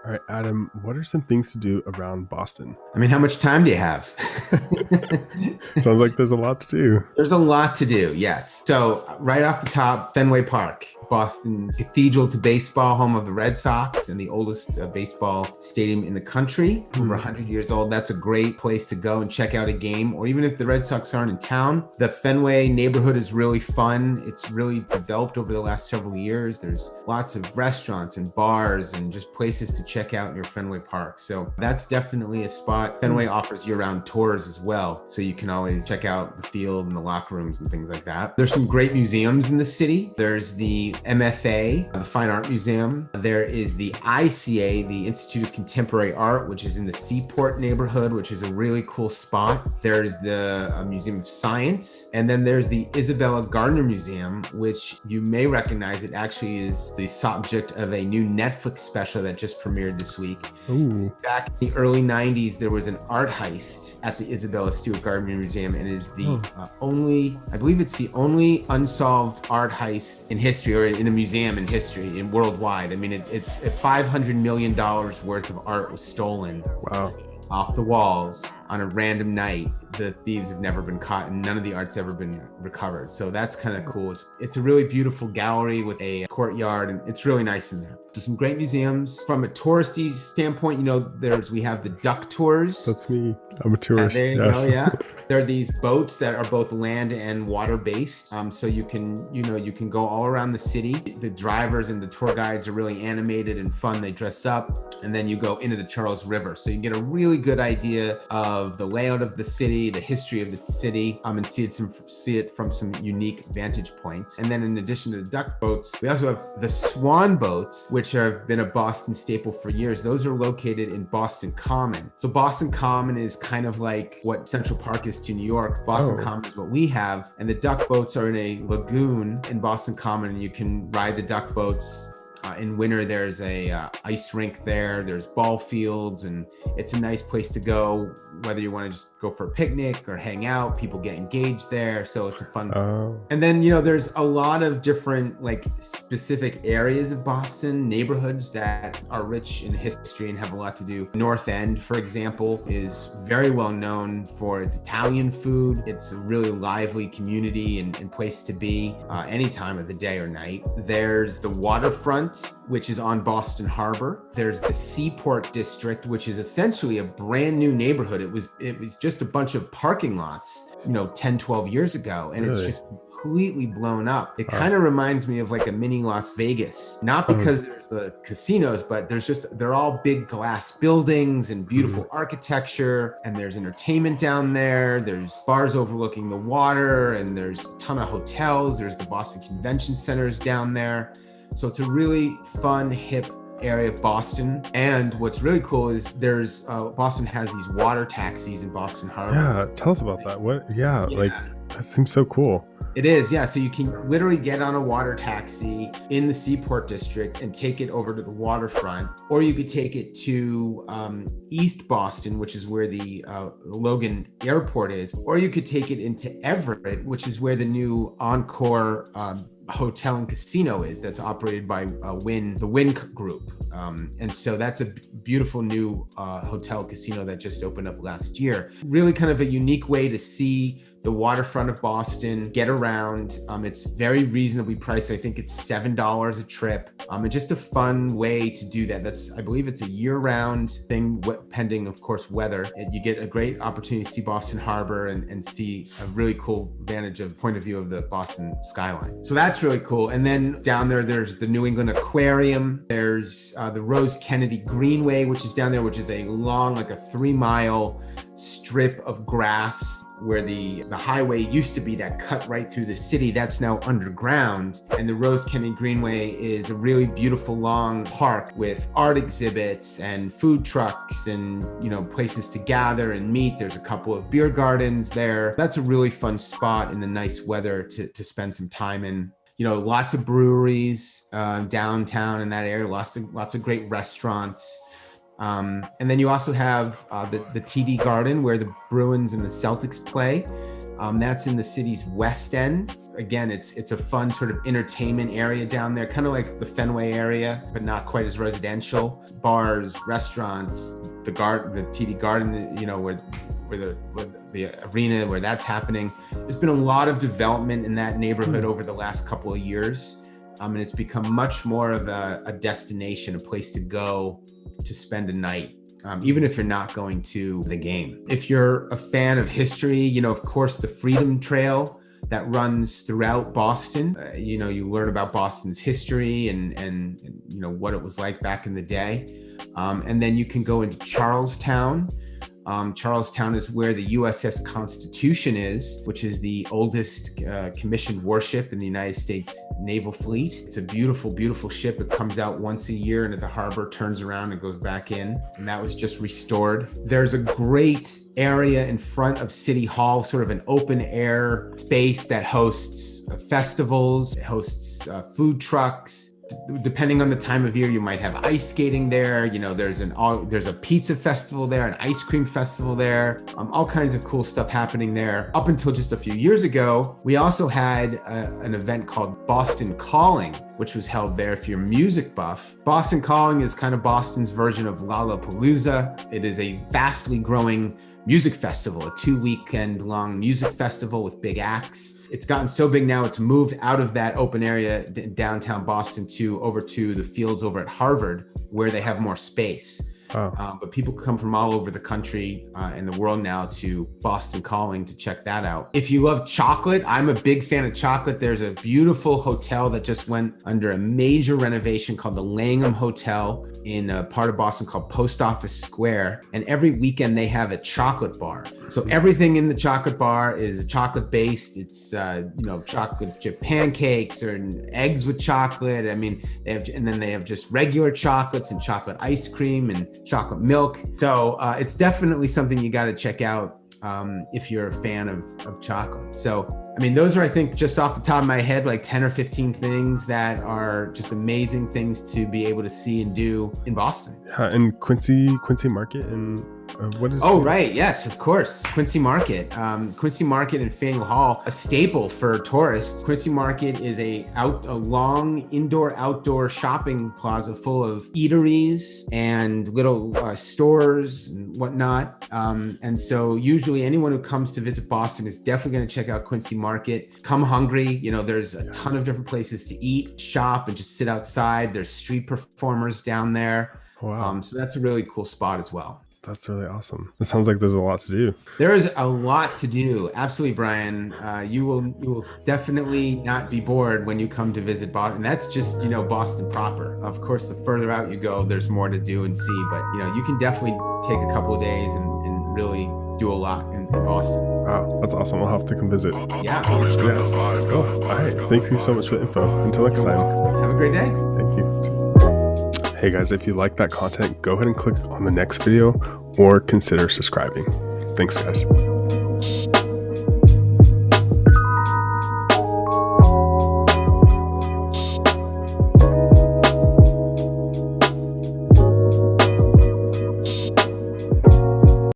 All right, Adam, what are some things to do around Boston? I mean, how much time do you have? Sounds like there's a lot to do. There's a lot to do, yes. So, right off the top, Fenway Park, Boston's cathedral to baseball, home of the Red Sox and the oldest baseball stadium in the country, over 100 years old. That's a great place to go and check out a game. Or even if the Red Sox aren't in town, the Fenway neighborhood is really fun. It's really developed over the last several years. There's lots of restaurants and bars and just places to check out near Fenway Park. So that's definitely a spot. Fenway offers year-round tours as well. So you can always check out the field and the locker rooms and things like that. There's some great museums in the city. There's the MFA, the Fine Art Museum. There is the ICA, the Institute of Contemporary Art, which is in the Seaport neighborhood, which is a really cool spot. There's the Museum of Science. And then there's the Isabella Gardner Museum, which you may recognize. It actually is the subject of a new Netflix special that just premiered this week. Ooh. Back in the early 90s, there was an art heist at the Isabella Stewart Gardner Museum, and is the only, I believe it's the only unsolved art heist in history, or in a museum in history, in worldwide. I mean, it's $500 million worth of art was stolen. Wow. Off the walls on a random night. The thieves have never been caught, and none of the art's ever been recovered. So that's kind of cool. It's a really beautiful gallery with a courtyard, and it's really nice in there. There's some great museums. From a touristy standpoint, we have the duck tours. That's me. I'm a tourist. There you yes. go, yeah. There are these boats that are both land and water based. So you can go all around the city. The drivers and the tour guides are really animated and fun. They dress up, and then you go into the Charles River. So you get a really good idea of the layout of the city, the history of the city, and see it from some unique vantage points. And then in addition to the duck boats, we also have the swan boats, which have been a Boston staple for years. Those are located in Boston Common. So Boston Common is kind of like what Central Park is to New York. Boston Common is what we have. And the duck boats are in a lagoon in Boston Common, and you can ride the duck boats. In winter, there's a ice rink there. There's ball fields, and it's a nice place to go, whether you want to just go for a picnic or hang out. People get engaged there, so it's a fun. And then, there's a lot of different specific areas of Boston, neighborhoods that are rich in history and have a lot to do. North End, for example, is very well known for its Italian food. It's a really lively community and place to be any time of the day or night. There's the waterfront, which is on Boston Harbor. There's the Seaport district, which is essentially a brand new neighborhood. It was just a bunch of parking lots, 10, 12 years ago. And It's just completely blown up. It kind of reminds me of like a mini Las Vegas, not because there's the casinos, but they're all big glass buildings and beautiful architecture. And there's entertainment down there. There's bars overlooking the water, and there's a ton of hotels. There's the Boston Convention Centers down there. So it's a really fun, hip area of Boston. And what's really cool is Boston has these water taxis in Boston Harbor. Yeah, tell us about that. That seems so cool. It is, yeah. So you can literally get on a water taxi in the Seaport district and take it over to the waterfront, or you could take it to East Boston, which is where the Logan Airport is, or you could take it into Everett, which is where the new Encore hotel and casino is, that's operated by the Wynn Group. And so that's a beautiful new hotel casino that just opened up last year. Really kind of a unique way to see the waterfront of Boston, get around. It's very reasonably priced. I think it's $7 a trip. And just a fun way to do that. I believe it's a year-round thing, pending, of course, weather. And you get a great opportunity to see Boston Harbor and see a really cool point of view of the Boston skyline. So that's really cool. And then down there's the New England Aquarium. There's the Rose Kennedy Greenway, which is down there, which is a long, like a 3-mile strip of grass where the highway used to be that cut right through the city. That's now underground. And the Rose Kennedy Greenway is a really beautiful long park with art exhibits and food trucks and, places to gather and meet. There's a couple of beer gardens there. That's a really fun spot in the nice weather to spend some time in. Lots of breweries downtown in that area, lots of great restaurants. And then you also have the TD Garden, where the Bruins and the Celtics play. That's in the city's west end. again, it's a fun sort of entertainment area down there, kind of like the Fenway area, but not quite as residential. Bars, restaurants, the TD Garden, you know, where the arena where that's happening. There's been a lot of development in that neighborhood over the last couple of years. And it's become much more of a destination, a place to go to spend a night. Even if you're not going to the game. If you're a fan of history, you know, of course, the Freedom Trail that runs throughout Boston, you know, you learn about Boston's history and you know, what it was like back in the day. And then you can go into Charlestown. Charlestown is where the USS Constitution is, which is the oldest commissioned warship in the United States Naval Fleet. It's a beautiful, beautiful ship. It comes out once a year into the harbor, turns around and goes back in. And that was just restored. There's a great area in front of City Hall, sort of an open air space that hosts festivals, it hosts food trucks. Depending on the time of year, you might have ice skating there. You know, there's a pizza festival there, an ice cream festival there, all kinds of cool stuff happening there. Up until just a few years ago, we also had an event called Boston Calling, which was held there if you're music buff. Boston Calling is kind of Boston's version of Lollapalooza. It is a vastly growing music festival, a 2-weekend long music festival with big acts. It's gotten so big now, it's moved out of that open area downtown Boston over to the fields over at Harvard, where they have more space. Oh. But people come from all over the country and the world now to Boston Calling to check that out. If you love chocolate, I'm a big fan of chocolate. There's a beautiful hotel that just went under a major renovation called the Langham Hotel in a part of Boston called Post Office Square. And every weekend they have a chocolate bar. So everything in the chocolate bar is chocolate based. It's, you know, chocolate chip pancakes or eggs with chocolate. I mean, and then they have just regular chocolates and chocolate ice cream and chocolate milk. So it's definitely something you got to check out if you're a fan of chocolate. So, I mean, those are, I think, just off the top of my head, like 10 or 15 things that are just amazing things to be able to see and do in Boston. And Quincy Market and what is right, yes, of course, Quincy Market. Quincy Market in Faneuil Hall, a staple for tourists. Quincy Market is a long indoor-outdoor shopping plaza full of eateries and little stores and whatnot. And so usually anyone who comes to visit Boston is definitely going to check out Quincy Market. Come hungry. You know, there's a ton of different places to eat, shop, and just sit outside. There's street performers down there. Wow. So that's a really cool spot as well. That's really awesome. It sounds like there's a lot to do. There is a lot to do. Absolutely, Brian. You will definitely not be bored when you come to visit Boston. That's just, you know, Boston proper. Of course, the further out you go, there's more to do and see. But, you know, you can definitely take a couple of days and really do a lot in Boston. Wow, that's awesome. I'll have to come visit. Yeah. Yes. Cool. All right. Thank you so much for the info. Until next time. Have a great day. Thank you. Hey guys, if you like that content, go ahead and click on the next video or consider subscribing. Thanks guys.